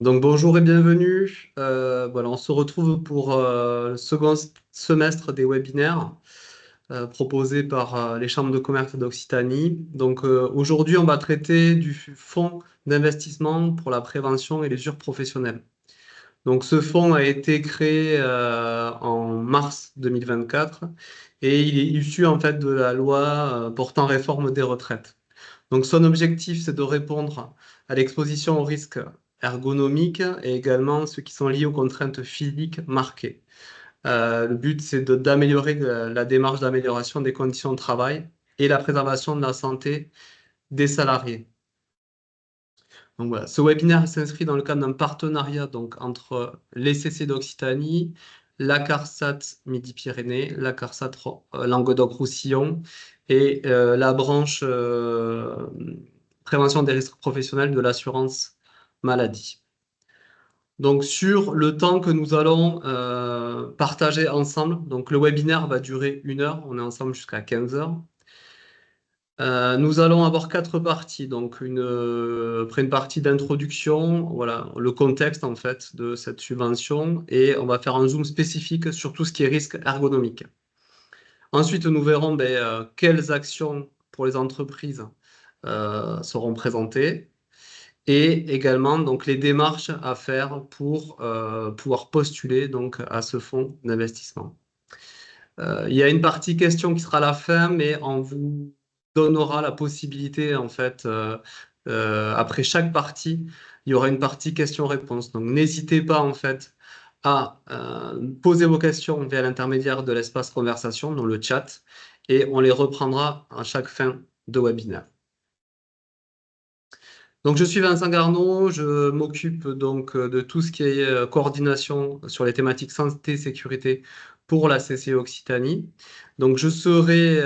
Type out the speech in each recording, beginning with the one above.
Donc bonjour et bienvenue. Voilà, on se retrouve pour le second semestre des webinaires proposés par les chambres de commerce d'Occitanie. Donc aujourd'hui, on va traiter du fonds d'investissement pour la prévention et l'usure professionnelle. Donc ce fonds a été créé en mars 2024 et il est issu en fait de la loi portant réforme des retraites. Donc son objectif, c'est de répondre à l'exposition aux risques ergonomiques et également ceux qui sont liés aux contraintes physiques marquées. Le but, c'est d'améliorer la démarche d'amélioration des conditions de travail et la préservation de la santé des salariés. Donc voilà, ce webinaire s'inscrit dans le cadre d'un partenariat donc, entre les CC d'Occitanie, la CARSAT Midi-Pyrénées, la CARSAT Languedoc-Roussillon et la branche prévention des risques professionnels de l'assurance maladie. Donc sur le temps que nous allons partager ensemble, donc le webinaire va durer 1 heure, on est ensemble jusqu'à 15 heures. Nous allons avoir 4 parties. Donc, après une partie d'introduction, voilà, le contexte en fait de cette subvention, et on va faire un zoom spécifique sur tout ce qui est risque ergonomique. Ensuite, nous verrons quelles actions pour les entreprises seront présentées, et également donc les démarches à faire pour pouvoir postuler donc à ce fonds d'investissement. Il y a une partie question qui sera à la fin, mais on vous donnera la possibilité, en fait, après chaque partie, il y aura une partie questions-réponses. Donc, n'hésitez pas, en fait, à poser vos questions via l'intermédiaire de l'espace conversation, dans le chat, et on les reprendra à chaque fin de webinaire. Donc, je suis Vincent Garneau, je m'occupe donc de tout ce qui est coordination sur les thématiques santé, sécurité pour la CCE Occitanie. Donc, je serai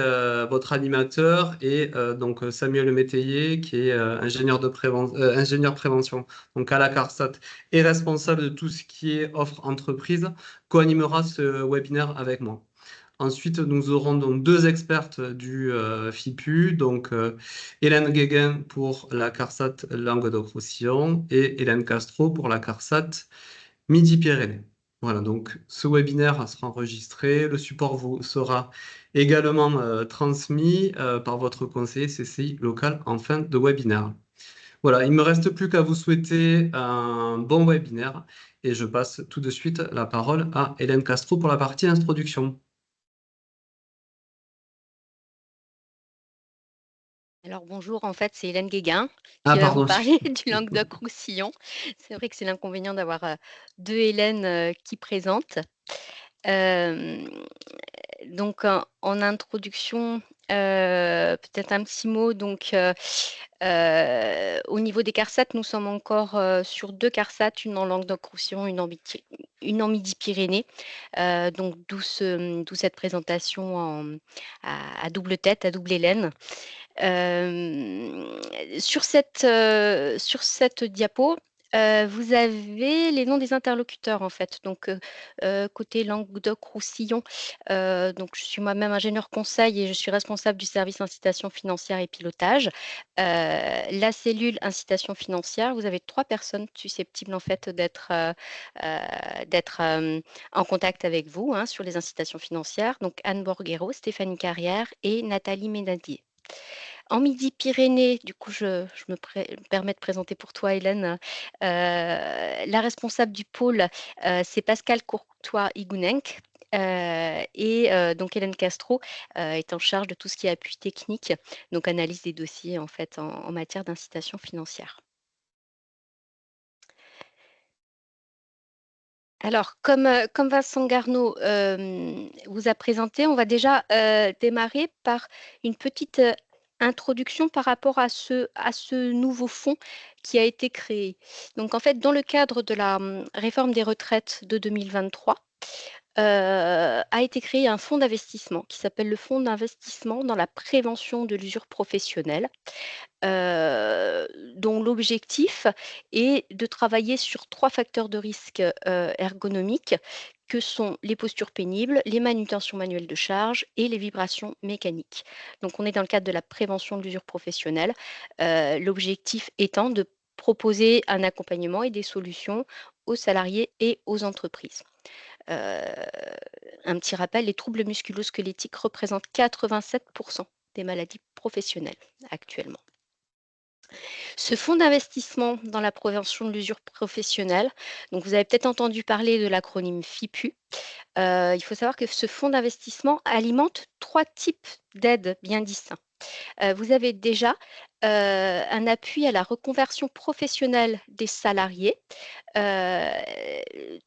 votre animateur et donc Samuel Métayer, qui est ingénieur prévention donc à la CARSAT et responsable de tout ce qui est offre entreprise, co-animera ce webinaire avec moi. Ensuite, nous aurons donc 2 expertes du FIPU, donc Hélène Guéguen pour la CARSAT Languedoc-Roussillon et Hélène Castro pour la CARSAT Midi-Pyrénées. Voilà, donc ce webinaire sera enregistré, le support vous sera également transmis par votre conseiller CCI local en fin de webinaire. Voilà, il ne me reste plus qu'à vous souhaiter un bon webinaire et je passe tout de suite la parole à Hélène Castro pour la partie introduction. Alors bonjour, en fait, c'est Hélène Guéguin Ah, qui va vous pardon. parler du Languedoc-Roussillon. C'est vrai que c'est l'inconvénient d'avoir 2 Hélènes qui présentent. Hem, donc en introduction, peut-être un petit mot. Donc au niveau des CARSAT, nous sommes encore sur 2 CARSAT, une en Languedoc-Roussillon, une en Midi-Pyrénées. Donc d'où cette présentation à double tête, à double Hélène. Sur cette diapo, vous avez les noms des interlocuteurs, en fait. Donc, côté Languedoc-Roussillon, donc je suis moi-même ingénieure conseil et je suis responsable du service incitation financière et pilotage. La cellule incitation financière, vous avez 3 personnes susceptibles, en fait, d'être en contact avec vous, hein, sur les incitations financières. Donc Anne Borguero, Stéphanie Carrière et Nathalie Ménadier. En Midi-Pyrénées, du coup, je me permets de présenter pour toi, Hélène, la responsable du pôle, c'est Pascale Courtois-Igounenc. Et donc Hélène Castro est en charge de tout ce qui est appui technique, donc analyse des dossiers en fait en matière d'incitation financière. Alors, comme Vincent Garneau vous a présenté, on va déjà démarrer par une petite introduction par rapport à ce nouveau fonds qui a été créé. Donc, en fait, dans le cadre de la réforme des retraites de 2023, a été créé un fonds d'investissement qui s'appelle le Fonds d'investissement dans la prévention de l'usure professionnelle, dont l'objectif est de travailler sur 3 facteurs de risque ergonomiques, que sont les postures pénibles, les manutentions manuelles de charge et les vibrations mécaniques. Donc on est dans le cadre de la prévention de l'usure professionnelle, l'objectif étant de proposer un accompagnement et des solutions aux salariés et aux entreprises. Un petit rappel, les troubles musculo-squelettiques représentent 87% des maladies professionnelles actuellement. Ce fonds d'investissement dans la prévention de l'usure professionnelle, donc vous avez peut-être entendu parler de l'acronyme FIPU. Il faut savoir que ce fonds d'investissement alimente 3 types d'aides bien distincts. Vous avez déjà, un appui à la reconversion professionnelle des salariés.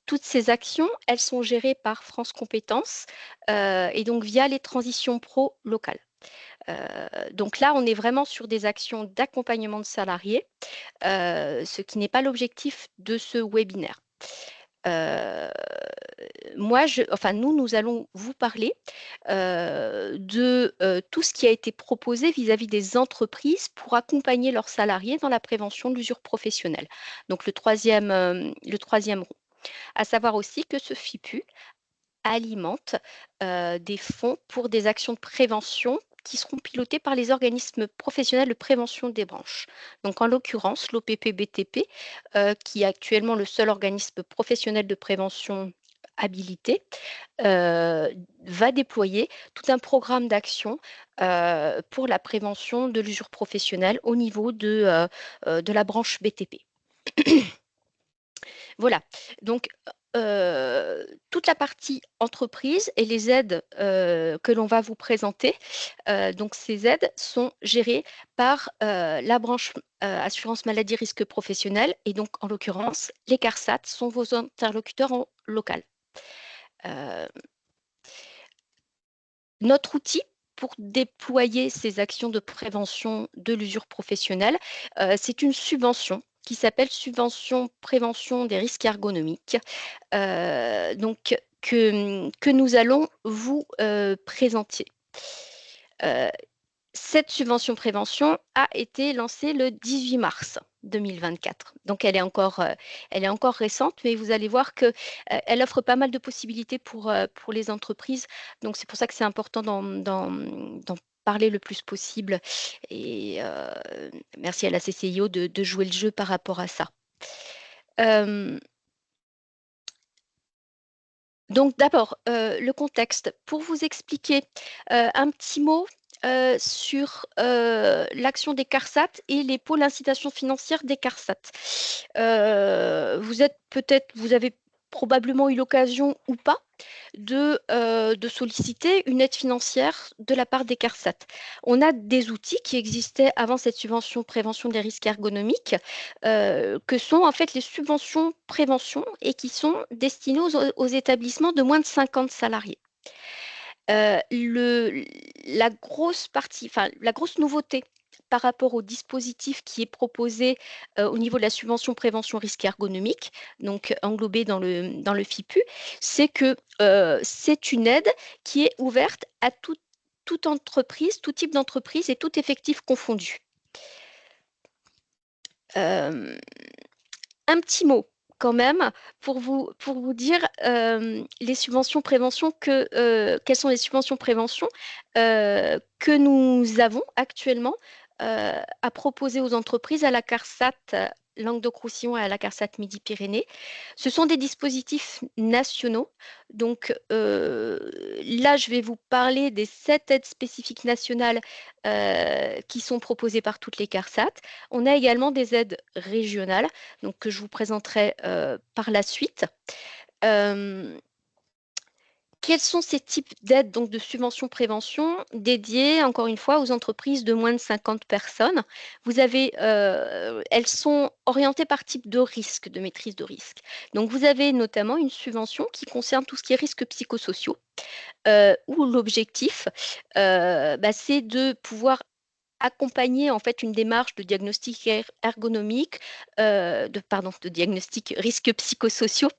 Toutes ces actions, elles sont gérées par France Compétences, et donc via les transitions pro locales. Donc là, on est vraiment sur des actions d'accompagnement de salariés, ce qui n'est pas l'objectif de ce webinaire. Heu, nous allons vous parler, de, tout ce qui a été proposé vis-à-vis des entreprises pour accompagner leurs salariés dans la prévention de l'usure professionnelle. Donc le 3e rond. À savoir aussi que ce FIPU alimente, des fonds pour des actions de prévention qui seront pilotées par les organismes professionnels de prévention des branches. Donc en l'occurrence, l'OPP-BTP, qui est actuellement le seul organisme professionnel de prévention habilité, va déployer tout un programme d'action, pour la prévention de l'usure professionnelle au niveau de la branche BTP. Voilà, donc toute la partie entreprise et les aides, que l'on va vous présenter, donc ces aides sont gérées par, la branche, assurance maladie risque professionnel et donc en l'occurrence, les CARSAT sont vos interlocuteurs en local. Heu, Notre outil pour déployer ces actions de prévention de l'usure professionnelle, c'est une subvention qui s'appelle subvention prévention des risques ergonomiques, donc que nous allons vous, présenter. Heu, Cette subvention prévention a été lancée le 18 mars 2024. Donc elle est encore récente, mais vous allez voir que, elle offre pas mal de possibilités pour les entreprises. Donc c'est pour ça que c'est important d'en parler le plus possible et merci à la CCIO de jouer le jeu par rapport à ça. Hem Donc d'abord, le contexte. Pour vous expliquer, un petit mot, sur, l'action des CARSAT et les pôles incitation financière des CARSAT. Vous avez probablement eu l'occasion ou pas de solliciter une aide financière de la part des CARSAT. On a des outils qui existaient avant cette subvention prévention des risques ergonomiques, que sont en fait les subventions prévention et qui sont destinées aux établissements de moins de 50 salariés. Le la grosse partie, enfin la grosse nouveauté par rapport au dispositif qui est proposé, au niveau de la subvention prévention risque ergonomique, donc englobé dans le FIPU, c'est que, c'est une aide qui est ouverte à toute entreprise, tout type d'entreprise et tout effectif confondu. Hem Un petit mot quand même pour vous dire, les subventions prévention quelles sont les subventions prévention, que nous avons actuellement, à proposer aux entreprises, à la CARSAT Languedoc-Roussillon et à la CARSAT Midi-Pyrénées. Ce sont des dispositifs nationaux, donc là, je vais vous parler des 7 aides spécifiques nationales, qui sont proposées par toutes les CARSAT. On a également des aides régionales, donc que je vous présenterai, par la suite. Hem, Quels sont ces types d'aides, donc de subventions prévention dédiées, encore une fois, aux entreprises de moins de 50 personnes? Elles sont orientées par type de risque, de maîtrise de risque. Donc vous avez notamment une subvention qui concerne tout ce qui est risques psychosociaux, où l'objectif, c'est de pouvoir accompagner en fait une démarche de diagnostic ergonomique, de diagnostic risques psychosociaux,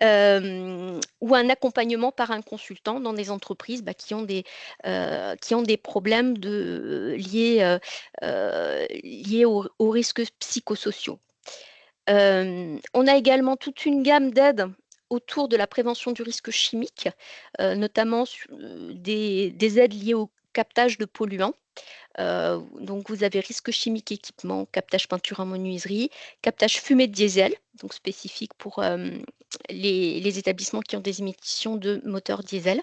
ou un accompagnement par un consultant dans des entreprises, qui ont des problèmes liés aux risques psychosociaux. On a également toute une gamme d'aides autour de la prévention du risque chimique, notamment des aides liées au captage de polluants. Donc vous avez risque chimique équipement, captage peinture en menuiserie, captage fumée de diesel, donc spécifique pour les établissements qui ont des émissions de moteurs diesel,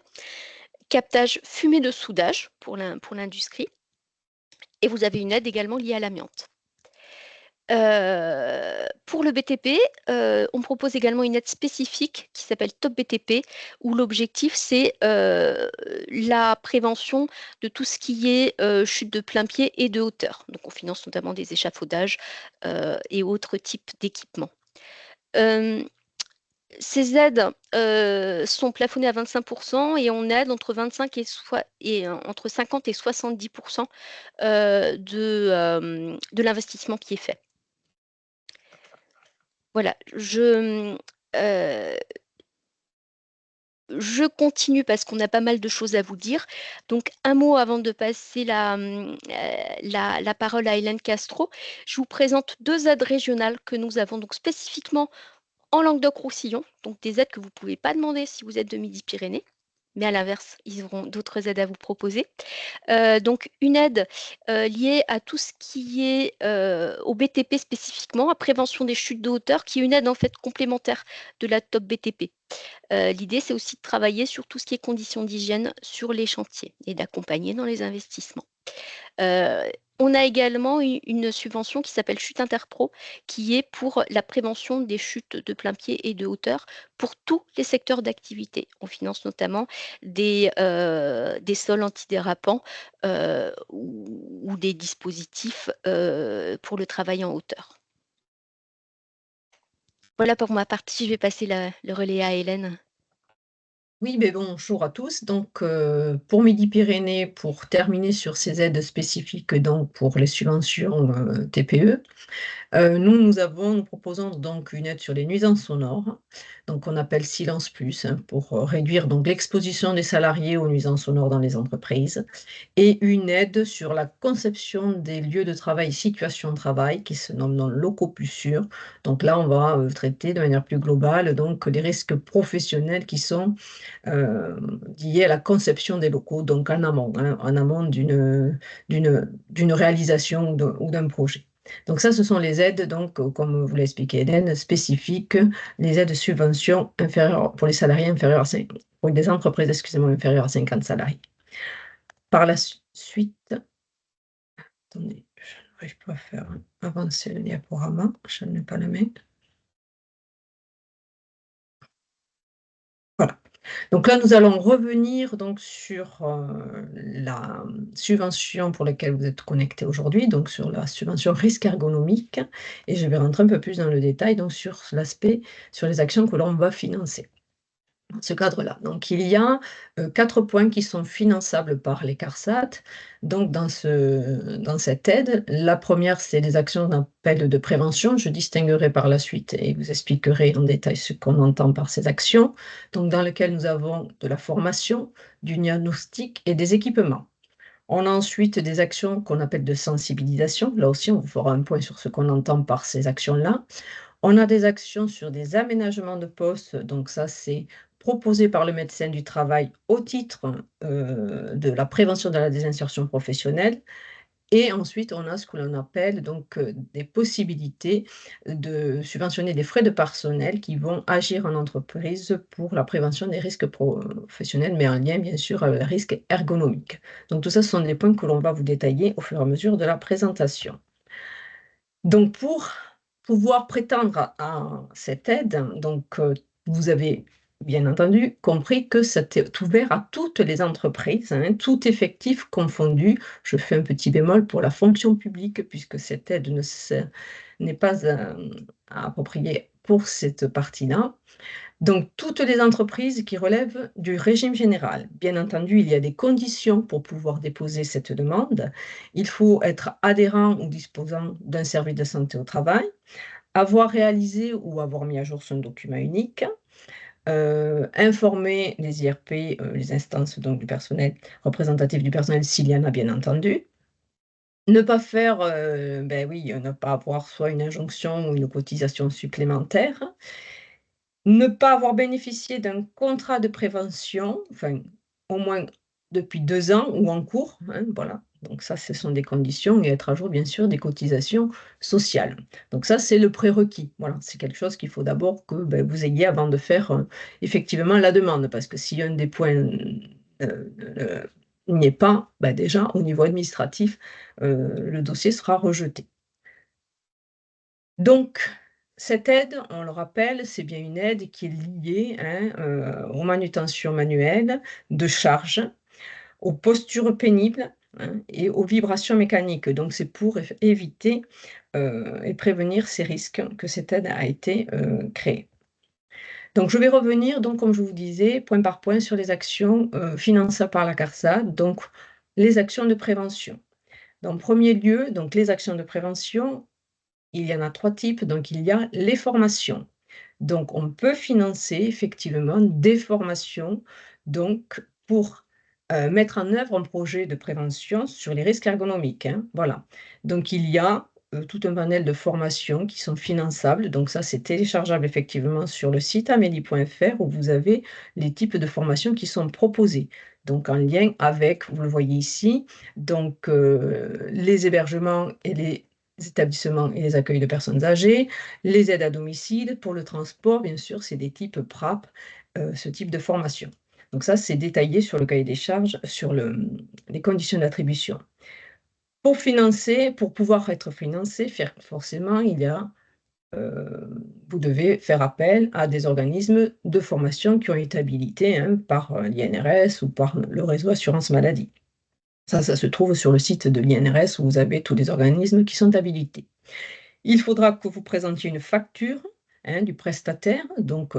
captage fumée de soudage pour l'industrie, et vous avez une aide également liée à l'amiante. Pour le BTP, on propose également une aide spécifique qui s'appelle Top BTP, où l'objectif, c'est la prévention de tout ce qui est chute de plein pied et de hauteur. Donc, on finance notamment des échafaudages et autres types d'équipements. Ces aides sont plafonnées à 25% et on aide entre 25 et entre 50 et 70% de l'investissement qui est fait. Voilà, je continue parce qu'on a pas mal de choses à vous dire. Donc, un mot avant de passer la parole à Hélène Castro. Je vous présente 2 aides régionales que nous avons donc spécifiquement en Languedoc-Roussillon, donc des aides que vous ne pouvez pas demander si vous êtes de Midi-Pyrénées, mais à l'inverse, ils auront d'autres aides à vous proposer. Donc une aide liée à tout ce qui est au BTP spécifiquement, à prévention des chutes de hauteur, qui est une aide en fait complémentaire de la Top BTP. L'idée, c'est aussi de travailler sur tout ce qui est conditions d'hygiène sur les chantiers et d'accompagner dans les investissements. On a également une subvention qui s'appelle Chute Interpro, qui est pour la prévention des chutes de plein pied et de hauteur pour tous les secteurs d'activité. On finance notamment des sols antidérapants ou des dispositifs pour le travail en hauteur. Voilà pour ma partie, je vais passer le relais à Hélène. Oui, mais bonjour à tous. Donc, pour Midi-Pyrénées, pour terminer sur ces aides spécifiques donc pour les subventions TPE, nous proposons donc une aide sur les nuisances sonores, donc on appelle Silence Plus, hein, pour réduire donc l'exposition des salariés aux nuisances sonores dans les entreprises, et une aide sur la conception des lieux de travail, situations de travail, qui se nomment dans locaux plus sûrs. Donc là, on va traiter de manière plus globale donc les risques professionnels qui sont liés à la conception des locaux, donc en amont, hein, en amont d'une réalisation ou d'un projet. Donc ça, ce sont les aides, donc, comme vous l'a expliqué Hélène, spécifiques, les aides subventions inférieures pour les salariés inférieurs à 5, pour des entreprises, excusez-moi, inférieures à 50 salariés. Par la suite, attendez, je n'arrive pas à faire avancer le diaporama, je n'ai pas la main. Voilà. Donc là, nous allons revenir donc sur la subvention pour laquelle vous êtes connectés aujourd'hui, donc sur la subvention risque ergonomique, et je vais rentrer un peu plus dans le détail donc sur l'aspect, sur les actions que l'on va financer dans ce cadre-là. Donc il y a 4 points qui sont finançables par les CARSAT. Donc dans cette aide, la première, c'est des actions d'appel de prévention. Je distinguerai par la suite et vous expliquerai en détail ce qu'on entend par ces actions. Donc dans lesquelles nous avons de la formation, du diagnostic et des équipements. On a ensuite des actions qu'on appelle de sensibilisation. Là aussi, on vous fera un point sur ce qu'on entend par ces actions-là. On a des actions sur des aménagements de poste, donc ça, c'est proposé par le médecin du travail au titre de la prévention de la désinsertion professionnelle. Et ensuite, on a ce que l'on appelle donc des possibilités de subventionner des frais de personnel qui vont agir en entreprise pour la prévention des risques professionnels, mais en lien bien sûr avec les risques ergonomiques. Donc tout ça, ce sont des points que l'on va vous détailler au fur et à mesure de la présentation. Donc pour pouvoir prétendre à cette aide, donc vous avez bien entendu compris que c'était ouvert à toutes les entreprises, hein, tout effectif confondu. Je fais un petit bémol pour la fonction publique puisque cette aide n'est pas appropriée pour cette partie-là. Donc, toutes les entreprises qui relèvent du régime général. Bien entendu, il y a des conditions pour pouvoir déposer cette demande. Il faut être adhérent ou disposant d'un service de santé au travail, avoir réalisé ou avoir mis à jour son document unique, informer les IRP, les instances donc du personnel, représentatives du personnel s'il y en a bien entendu. Ne pas faire, ne pas avoir soit une injonction ou une cotisation supplémentaire. Ne pas avoir bénéficié d'un contrat de prévention, enfin, au moins depuis 2 ans ou en cours, hein, voilà. Donc ça, ce sont des conditions et être à jour, bien sûr, des cotisations sociales. Donc ça, c'est le prérequis. Voilà, c'est quelque chose qu'il faut d'abord que vous ayez avant de faire effectivement la demande, parce que si un des points n'y est pas, déjà, au niveau administratif, le dossier sera rejeté. Donc, cette aide, on le rappelle, c'est bien une aide qui est liée aux manutentions manuelles, de charges, aux postures pénibles et aux vibrations mécaniques. Donc, c'est pour éviter et prévenir ces risques que cette aide a été créée. Donc, je vais revenir, donc, comme je vous disais, point par point sur les actions finançables par la CARSAT, donc les actions de prévention. En premier lieu, donc, les actions de prévention, il y en a 3 types. Donc, il y a les formations. Donc, on peut financer effectivement des formations donc, pour mettre en œuvre un projet de prévention sur les risques ergonomiques. Voilà. Donc, il y a tout un panel de formations qui sont finançables. Donc, ça, c'est téléchargeable effectivement sur le site amélie.fr où vous avez les types de formations qui sont proposées. Donc, en lien avec, vous le voyez ici, donc les hébergements et les établissements et les accueils de personnes âgées, les aides à domicile, pour le transport, bien sûr, c'est des types PRAP, ce type de formation. Donc ça, c'est détaillé sur le cahier des charges, sur les conditions d'attribution. Pour financer, pour pouvoir être financé, forcément, il y a, vous devez faire appel à des organismes de formation qui ont été habilités par l'INRS ou par le réseau Assurance Maladie. Ça se trouve sur le site de l'INRS où vous avez tous les organismes qui sont habilités. Il faudra que vous présentiez une facture du prestataire. Donc,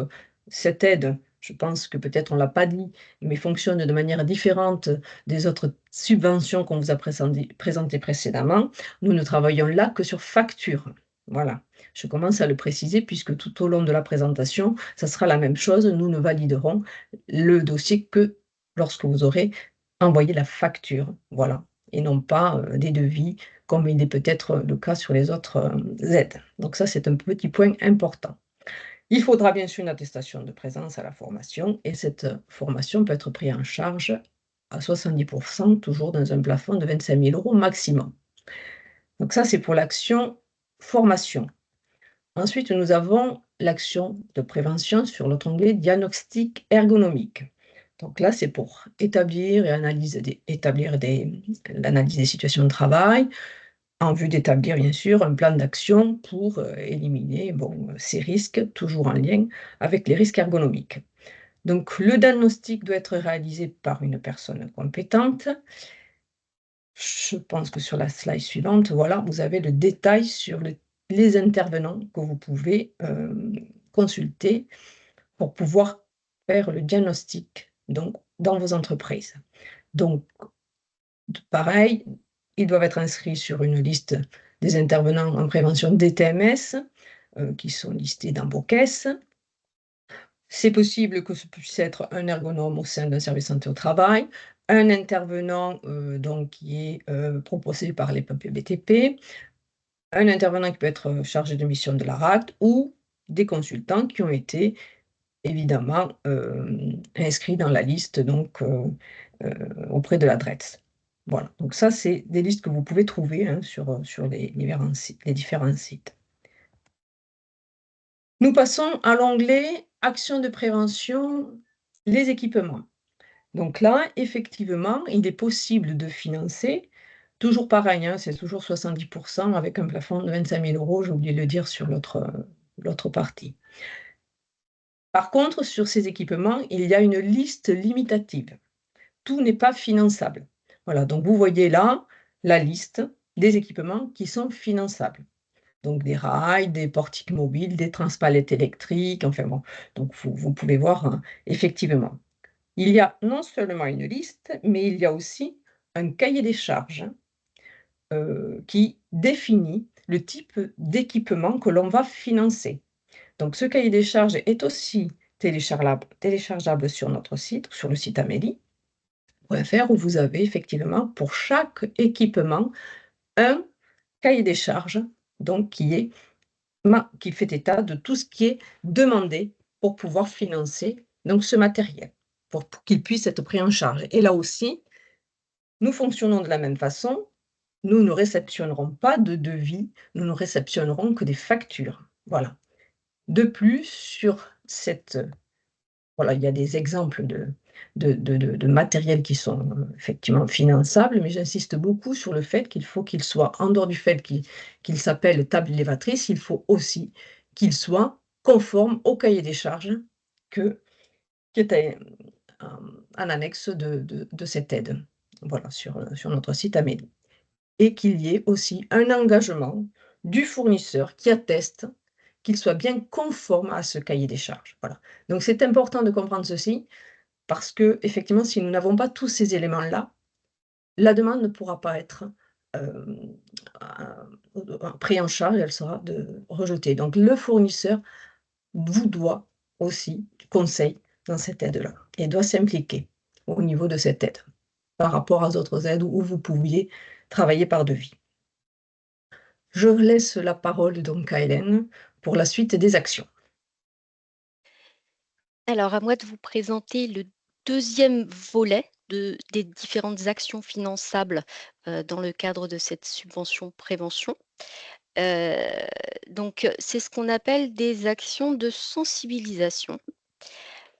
cette aide, je pense que peut-être on ne l'a pas dit, mais fonctionne de manière différente des autres subventions qu'on vous a présentées précédemment. Nous ne travaillons là que sur facture. Voilà, je commence à le préciser puisque tout au long de la présentation, ça sera la même chose. Nous ne validerons le dossier que lorsque vous aurez envoyé la facture. Voilà, et non pas des devis comme il est peut-être le cas sur les autres aides. Donc ça, c'est un petit point important. Il faudra bien sûr une attestation de présence à la formation et cette formation peut être prise en charge à 70%, toujours dans un plafond de 25 000 € maximum. Donc ça, c'est pour l'action formation. Ensuite, nous avons l'action de prévention sur l'autre onglet diagnostic ergonomique. Donc là, c'est pour établir et l'analyse des situations de travail, en vue d'établir bien sûr un plan d'action pour éliminer ces risques, toujours en lien avec les risques ergonomiques. Donc le diagnostic doit être réalisé par une personne compétente. Je pense que sur la slide suivante, voilà, vous avez le détail sur les intervenants que vous pouvez consulter pour pouvoir faire le diagnostic donc, dans vos entreprises. Donc, pareil, ils doivent être inscrits sur une liste des intervenants en prévention des TMS qui sont listés dans vos caisses. C'est possible que ce puisse être un ergonome au sein d'un service santé au travail, un intervenant donc qui est proposé par les BTP, un intervenant qui peut être chargé de mission de la RACT ou des consultants qui ont été évidemment inscrits dans la liste donc, auprès de la DRETS. Voilà, donc ça, c'est des listes que vous pouvez trouver sur les différents sites. Nous passons à l'onglet « Actions de prévention, les équipements ». Donc là, effectivement, il est possible de financer, toujours pareil, c'est toujours 70% avec un plafond de 25 000 €, j'ai oublié de le dire sur l'autre partie. Par contre, sur ces équipements, il y a une liste limitative. Tout n'est pas finançable. Voilà, donc vous voyez là la liste des équipements qui sont finançables. Donc des rails, des portiques mobiles, des transpalettes électriques, enfin bon, donc vous pouvez voir effectivement. Il y a non seulement une liste, mais il y a aussi un cahier des charges qui définit le type d'équipement que l'on va financer. Donc ce cahier des charges est aussi téléchargeable sur notre site, sur le site amélie.fr, où vous avez effectivement pour chaque équipement un cahier des charges donc qui fait état de tout ce qui est demandé pour pouvoir financer donc ce matériel, pour qu'il puisse être pris en charge. Et là aussi, Nous fonctionnons de la même façon, nous ne réceptionnerons pas de devis, nous ne réceptionnerons que des factures. Voilà. De plus, sur cette, voilà, il y a des exemples de matériel qui sont, effectivement finançables, mais j'insiste beaucoup sur le fait qu'il faut qu'il soit en dehors du fait qu'il s'appelle table élévatrice, il faut aussi qu'il soit conforme au cahier des charges que qui est en annexe de cette aide. Voilà, sur notre site Amélie, et qu'il y ait aussi un engagement du fournisseur qui atteste qu'il soit bien conforme à ce cahier des charges. Voilà. Donc c'est important de comprendre ceci parce qu'effectivement, si nous n'avons pas tous ces éléments-là, la demande ne pourra pas être, hem, pris en charge, elle sera rejetée. Donc le fournisseur vous doit aussi conseil dans cette aide-là et doit s'impliquer au niveau de cette aide, par rapport à d'autres aides où vous pouviez travailler par devis. Je laisse la parole donc à Hélène pour la suite des actions. Alors, à moi de vous présenter le deuxième volet des différentes actions finançables, dans le cadre de cette subvention prévention. Heu, c'est ce qu'on appelle des actions de sensibilisation.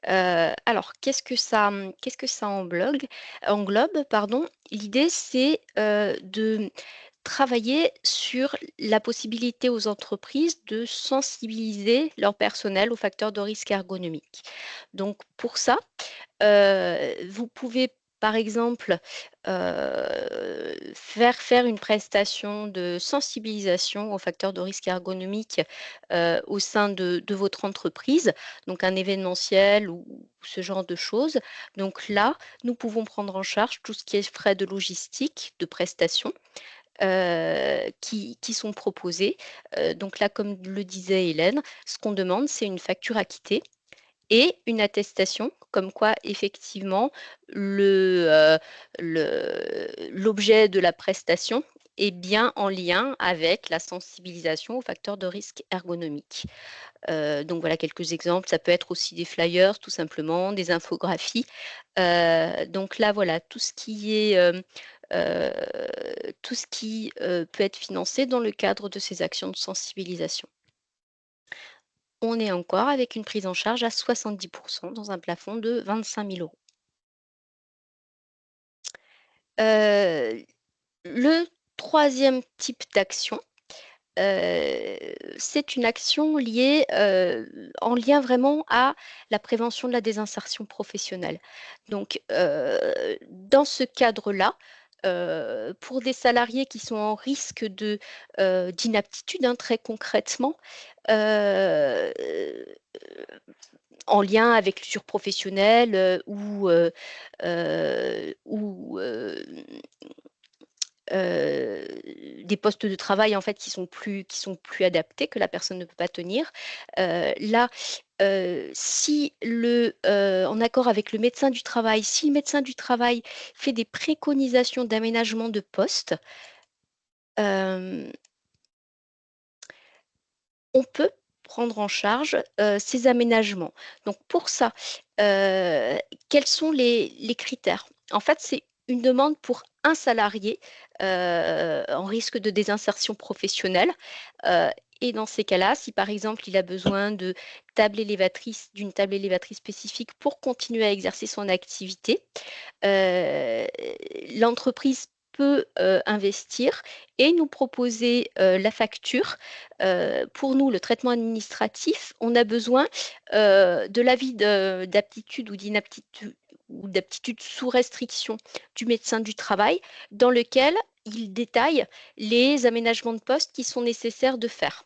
Alors qu'est-ce que ça englobe, pardon? L'idée, c'est, de travailler sur la possibilité aux entreprises de sensibiliser leur personnel aux facteurs de risque ergonomique. Donc pour ça, vous pouvez, par exemple, faire une prestation de sensibilisation aux facteurs de risque ergonomique, au sein de votre entreprise, donc un événementiel ou ce genre de choses. Donc là, nous pouvons prendre en charge tout ce qui est frais de logistique, de prestation, qui sont proposés. Donc là, comme le disait Hélène, ce qu'on demande, c'est une facture acquittée et une attestation comme quoi effectivement l'objet de la prestation est bien en lien avec la sensibilisation aux facteurs de risque ergonomique. Donc voilà quelques exemples, ça peut être aussi des flyers tout simplement, des infographies. Donc là voilà, heu, tout ce qui, peut être financé dans le cadre de ces actions de sensibilisation. On est encore avec une prise en charge à 70 dans un plafond de 25 000 €. Heu, le troisième type d'action, heu, c'est une action liée, en lien vraiment à la prévention de la désinsertion professionnelle. Donc, dans ce cadre-là, pour des salariés qui sont en risque d'inaptitude, hein, très concrètement, heu en lien avec l'usure professionnelle, ou des postes de travail en fait qui sont plus adaptés, que la personne ne peut pas tenir. Là, si en accord avec le médecin du travail, si le médecin du travail fait des préconisations d'aménagement de poste, hem on peut prendre en charge, ces aménagements. Donc pour ça, heu, quels sont les critères? En fait, c'est une demande pour un salarié, en risque de désinsertion professionnelle, heu et dans ces cas-là, si par exemple il a besoin d'une table élévatrice spécifique pour continuer à exercer son activité, heu, l'entreprise peut, investir et nous proposer, la facture. Pour nous, le traitement administratif, on a besoin, de l'avis d'aptitude ou d'aptitude sous restriction du médecin du travail, dans lequel il détaille les aménagements de poste qui sont nécessaires de faire.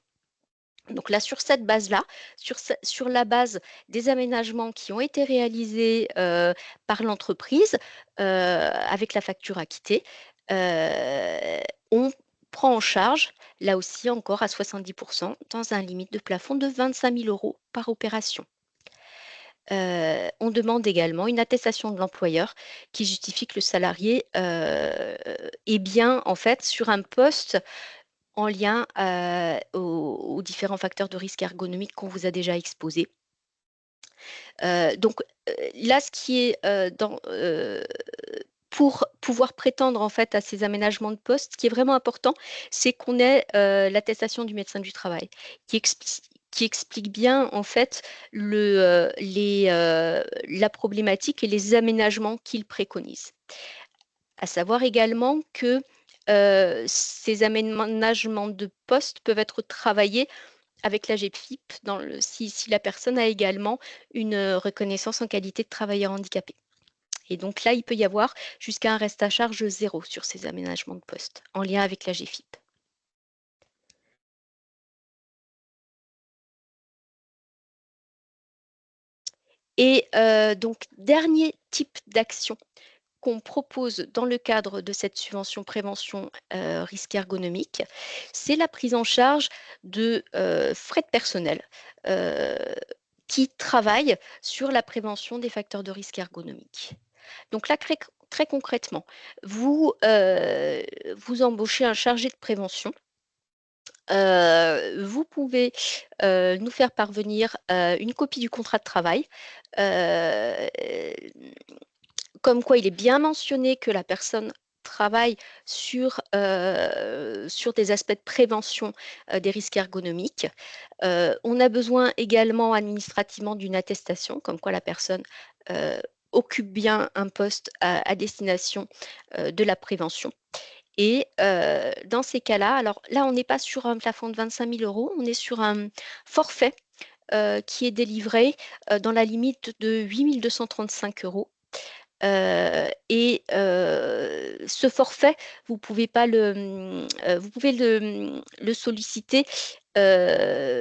Donc là, sur cette base-là, sur la base des aménagements qui ont été réalisés, par l'entreprise, avec la facture acquittée, on prend en charge, là aussi encore à 70 dans un limite de plafond de 25 000 € par opération. On demande également une attestation de l'employeur qui justifie que le salarié, est bien en fait sur un poste en lien, aux différents facteurs de risque ergonomique qu'on vous a déjà exposés. Donc, là, ce qui est, pour pouvoir prétendre en fait à ces aménagements de poste, ce qui est vraiment important, c'est qu'on ait l'attestation du médecin du travail qui explique bien en fait la problématique et les aménagements qu'il préconise. À savoir également que ces aménagements de poste peuvent être travaillés avec la GEPFIP si la personne a également une reconnaissance en qualité de travailleur handicapé. Et donc là, il peut y avoir jusqu'à un reste à charge 0 sur ces aménagements de poste en lien avec la GEFIP. Et donc, dernier type d'action qu'on propose dans le cadre de cette subvention prévention risque ergonomique, c'est la prise en charge de frais de personnel qui travaillent sur la prévention des facteurs de risque ergonomique. Donc là, très concrètement, vous embauchez un chargé de prévention. Vous pouvez nous faire parvenir une copie du contrat de travail, comme quoi il est bien mentionné que la personne travaille sur des aspects de prévention des risques ergonomiques. On a besoin également administrativement d'une attestation, comme quoi la personne occupe bien un poste à destination de la prévention. Et dans ces cas-là, alors là, on n'est pas sur un plafond de 25 000 €, on est sur un forfait qui est délivré dans la limite de 8 235 €. Et ce forfait, vous pouvez le solliciter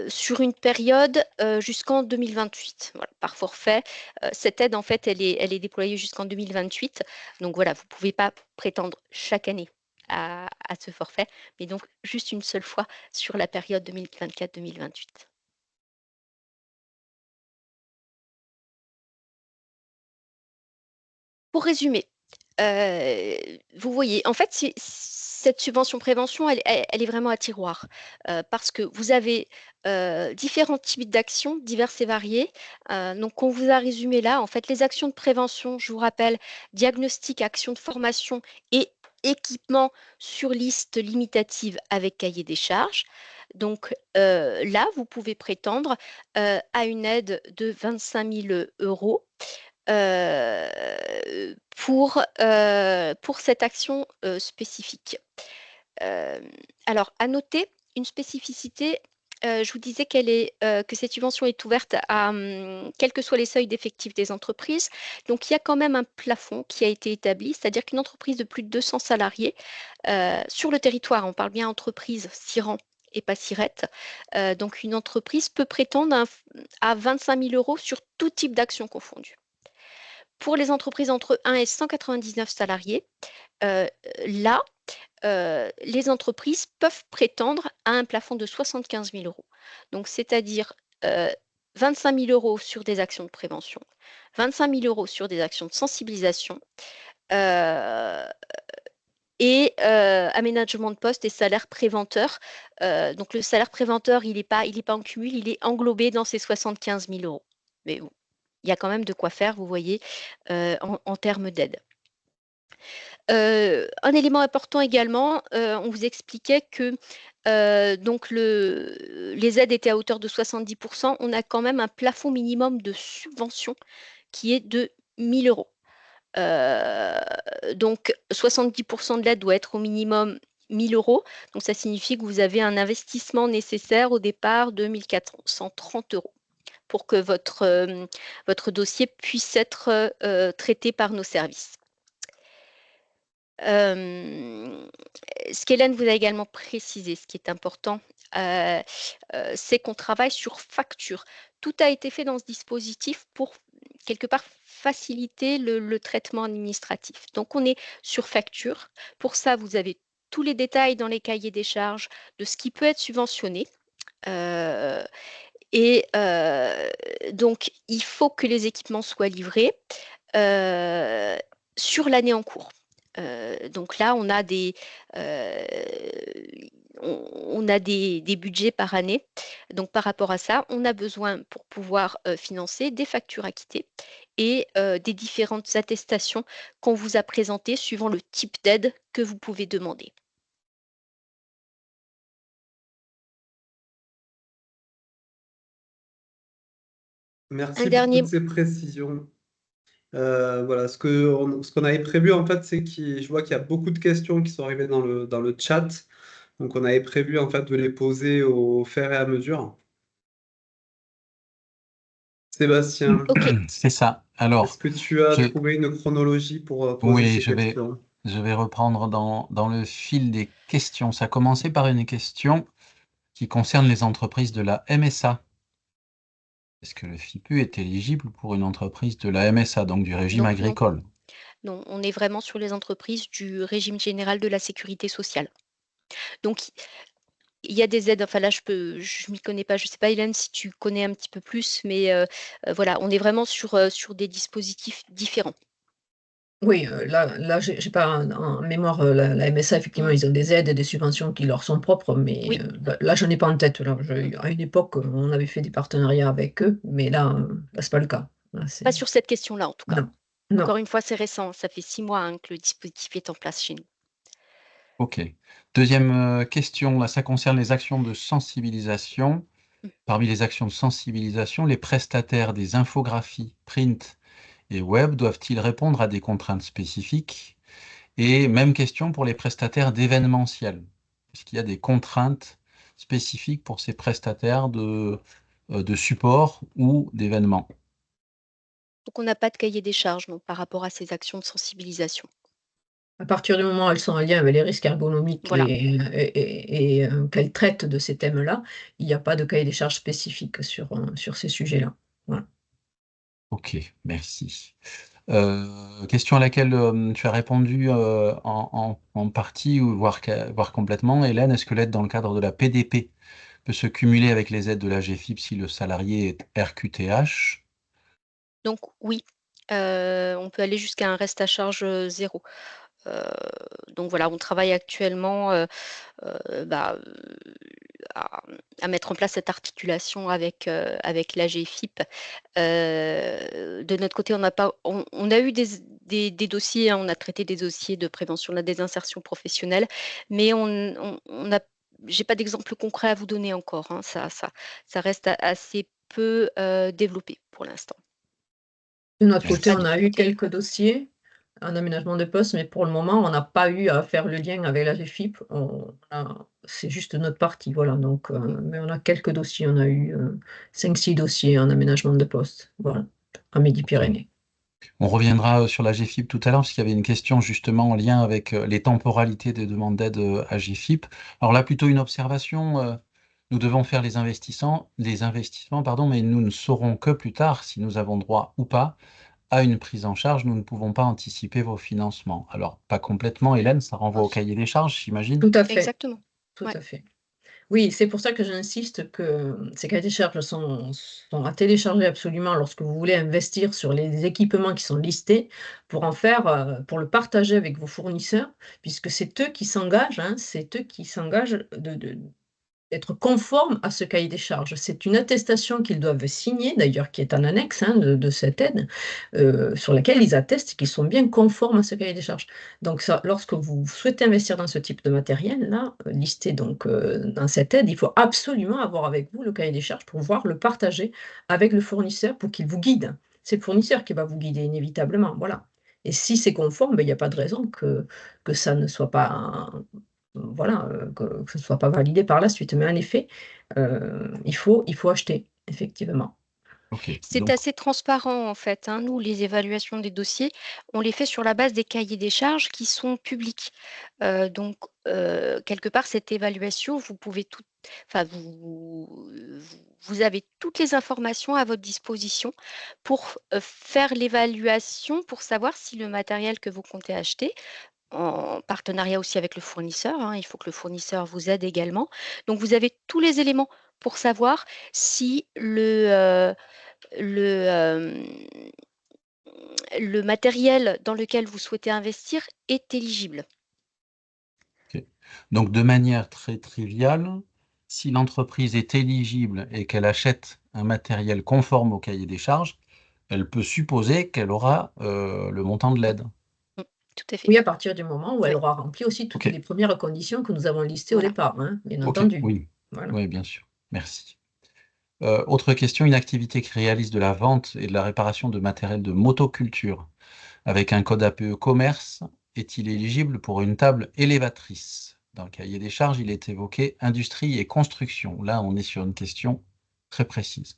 sur une période jusqu'en 2028. Voilà, par forfait. Cette aide, en fait, elle est déployée jusqu'en 2028. Donc voilà, vous ne pouvez pas prétendre chaque année à ce forfait, mais donc juste une seule fois sur la période 2024-2028. Pour résumer, vous voyez, en fait, cette subvention prévention, elle est vraiment à tiroir parce que vous avez différents types d'actions, diverses et variées. Donc, on vous a résumé là, en fait, les actions de prévention, je vous rappelle, diagnostic, actions de formation et équipement sur liste limitative avec cahier des charges. Donc là, vous pouvez prétendre à une aide de 25 000 € pour cette action spécifique. Alors, à noter une spécificité, je vous disais que cette subvention est ouverte à quels que soient les seuils d'effectifs des entreprises. Donc, il y a quand même un plafond qui a été établi, c'est-à-dire qu'une entreprise de plus de 200 salariés sur le territoire, on parle bien entreprise SIRAN et pas SIRET, donc une entreprise peut prétendre à 25 000 € sur tout type d'action confondue. Pour les entreprises entre 1 et 199 salariés, là, les entreprises peuvent prétendre à un plafond de 75 000 €. Donc, c'est-à-dire 25 000 € sur des actions de prévention, 25 000 € sur des actions de sensibilisation et aménagement de poste et salaire préventeur. Donc, le salaire préventeur, il n'est pas en cumul, il est englobé dans ces 75 000 €. Mais bon, il y a quand même de quoi faire, vous voyez, en termes d'aide. Un élément important également, on vous expliquait que donc les aides étaient à hauteur de 70 %. On a quand même un plafond minimum de subvention qui est de 1 000 €. Donc 70 % de l'aide doit être au minimum 1 000 €. Donc ça signifie que vous avez un investissement nécessaire au départ de 1 430 € pour que votre dossier puisse être traité par nos services. Ce qu'Hélène vous a également précisé, ce qui est important, c'est qu'on travaille sur facture. Tout a été fait dans ce dispositif pour, quelque part, faciliter le traitement administratif. Donc, on est sur facture. Pour ça, vous avez tous les détails dans les cahiers des charges de ce qui peut être subventionné. Donc, il faut que les équipements soient livrés sur l'année en cours. Donc là, on on a des budgets par année. Donc, par rapport à ça, on a besoin pour pouvoir financer des factures acquittées et des différentes attestations qu'on vous a présentées suivant le type d'aide que vous pouvez demander. Un Merci pour toutes dernier, ces précisions. Voilà, ce qu'on avait prévu, en fait, c'est je vois qu'il y a beaucoup de questions qui sont arrivées dans le chat. Donc, on avait prévu, en fait, de les poser au fur et à mesure. Sébastien, ok, C'est ça. est-ce Alors, que tu as je, trouvé une chronologie pour poser oui, ces questions? je vais reprendre dans le fil des questions. Ça a commencé par une question qui concerne les entreprises de la MSA. Est-ce que le FIPU est éligible pour une entreprise de la MSA, donc du régime donc non, agricole? non, on est vraiment sur les entreprises du régime général de la sécurité sociale. Donc, il y a des aides, enfin là, je m'y connais pas. Je sais pas, Hélène, si tu connais un petit peu plus, mais voilà, on est vraiment sur des dispositifs différents. Oui, là, j'ai pas en mémoire, la MSA, effectivement, Mmh. ils ont des aides et des subventions qui leur sont propres, mais Oui. là, j'en ai pas en tête. Là, Mmh. à une époque, on avait fait des partenariats avec eux, mais là, c'est pas le cas. Là, Pas c'est sur cette question-là, en tout cas. non, non. Encore une fois, c'est récent, ça fait 6 mois, hein, que le dispositif est en place chez nous. Ok. Deuxième question, là, ça concerne les actions de sensibilisation. Mmh. Parmi les actions de sensibilisation, les prestataires des infographies print et web doivent-ils répondre à des contraintes spécifiques? Et même question pour les prestataires d'événementiel. Est-ce qu'il y a des contraintes spécifiques pour ces prestataires de support ou d'événements? Donc on n'a pas de cahier des charges, non, par rapport à ces actions de sensibilisation. À partir du moment où elles sont en lien avec les risques ergonomiques Voilà. qu'elles traitent de ces thèmes-là, il n'y a pas de cahier des charges spécifique sur ces sujets-là. Voilà. Ok, merci. Question à laquelle tu as répondu en partie, ou voire complètement. Hélène, est-ce que l'aide dans le cadre de la PDP peut se cumuler avec les aides de la GFIP si le salarié est RQTH? Donc oui, on peut aller jusqu'à un reste à charge, 0. Heu, donc voilà, on travaille actuellement, bah, à mettre en place cette articulation avec l'AGFIP. De notre côté, on a eu des dossiers, hein, on a traité des dossiers de prévention de la désinsertion professionnelle, mais on a j'ai pas d'exemple concret à vous donner encore, hein. Ça reste assez peu, développé pour l'instant. De notre Je sais côté, pas on de a ton eu côté? quelques dossiers en aménagement de poste, mais pour le moment, on n'a pas eu à faire le lien avec la GFIP. C'est juste notre partie, voilà, donc Mmh. mais on a quelques dossiers, on a eu, 5-6 dossiers en aménagement de poste, voilà, en Ok. Midi-Pyrénées. On reviendra sur la GFIP tout à l'heure, parce qu'il y avait une question justement en lien avec les temporalités des demandes d'aide à GFIP. Alors là, plutôt une observation. Nous devons faire les investissements, pardon, mais nous ne saurons que plus tard si nous avons droit ou pas à une prise en charge. Nous ne pouvons pas anticiper vos financements. Alors, pas complètement, Hélène, ça renvoie au cahier des charges, j'imagine. Tout à fait, Exactement. tout Ouais. à fait. Oui, c'est pour ça que j'insiste que ces cahiers des charges sont à télécharger absolument lorsque vous voulez investir sur les équipements qui sont listés pour pour le partager avec vos fournisseurs, puisque c'est eux qui s'engagent, hein, c'est eux qui s'engagent d'être conformes à ce cahier des charges. C'est une attestation qu'ils doivent signer, d'ailleurs qui est en annexe, hein, de cette aide, sur laquelle ils attestent qu'ils sont bien conformes à ce cahier des charges. Donc ça, lorsque vous souhaitez investir dans ce type de matériel-là, listé donc, dans cette aide, il faut absolument avoir avec vous le cahier des charges pour pouvoir le partager avec le fournisseur pour qu'il vous guide. C'est le fournisseur qui va vous guider inévitablement, voilà. Et si c'est conforme, il y a pas de raison que ça ne soit pas voilà, que ce soit pas validé par la suite. Mais en effet, il faut acheter, effectivement. Ok, C'est donc, assez transparent en fait, hein. Nous, les évaluations des dossiers, on les fait sur la base des cahiers des charges qui sont publics. Donc, quelque part, cette évaluation, vous pouvez tout enfin, vous avez toutes les informations à votre disposition pour, faire l'évaluation, pour savoir si le matériel que vous comptez acheter, en partenariat aussi avec le fournisseur, hein, il faut que le fournisseur vous aide également. Donc vous avez tous les éléments pour savoir si le, le matériel dans lequel vous souhaitez investir est éligible. ok. Donc, de manière très triviale, si l'entreprise est éligible et qu'elle achète un matériel conforme au cahier des charges, elle peut supposer qu'elle aura le montant de l'aide. Tout à fait. Oui, à partir du moment où elle Ouais. aura rempli aussi toutes Ok. les premières conditions que nous avons listées au Voilà. départ, hein, bien Ok, entendu. oui, Voilà. oui, bien sûr. Merci. Autre question, une activité qui réalise de la vente et de la réparation de matériel de motoculture avec un code APE commerce est-il éligible pour une table élévatrice? Dans le cahier des charges, il est évoqué industrie et construction. Là, on est sur une question très précise.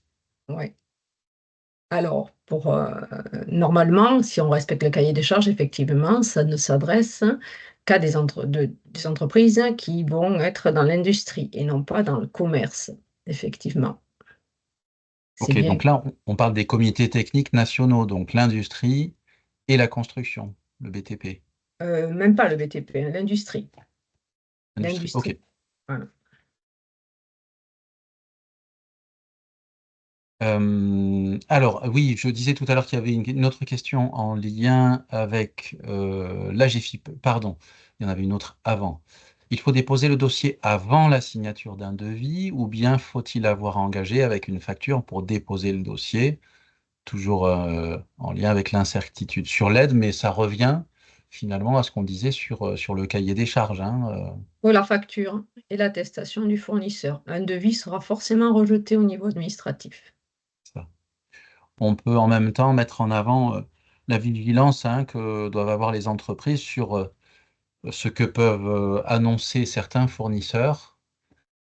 Ouais. Alors, normalement, si on respecte le cahier des charges, effectivement, ça ne s'adresse qu'à des entreprises qui vont être dans l'industrie et non pas dans le commerce, effectivement. C'est Ok, bien, donc là, on parle des comités techniques nationaux, donc l'industrie et la construction, le BTP. même pas le BTP, hein, l'industrie. Industrie, ok. L'industrie, voilà. Alors, oui, je disais tout à l'heure qu'il y avait une autre question en lien avec l'AGEFIP. Pardon, il y en avait une autre avant. Il faut déposer le dossier avant la signature d'un devis ou bien faut-il avoir engagé avec une facture pour déposer le dossier? Toujours en lien avec l'incertitude sur l'aide, mais ça revient finalement à ce qu'on disait sur le cahier des charges, hein, Pour la facture et l'attestation du fournisseur. Un devis sera forcément rejeté au niveau administratif. ça. On peut en même temps mettre en avant la vigilance, hein, que doivent avoir les entreprises sur ce que peuvent annoncer certains fournisseurs.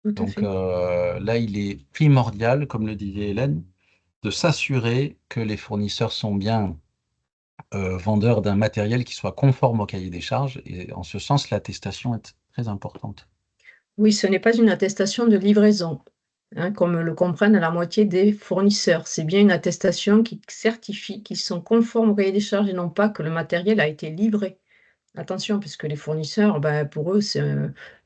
Tout à Donc fait. là, il est primordial, comme le disait Hélène, de s'assurer que les fournisseurs sont bien vendeurs d'un matériel qui soit conforme au cahier des charges. Et en ce sens, l'attestation est très importante. Oui, ce n'est pas une attestation de livraison, hein, comme le comprennent la moitié des fournisseurs. C'est bien une attestation qui certifie qu'ils sont conformes au cahier des charges et non pas que le matériel a été livré. Attention, puisque les fournisseurs, ben, pour eux, c'est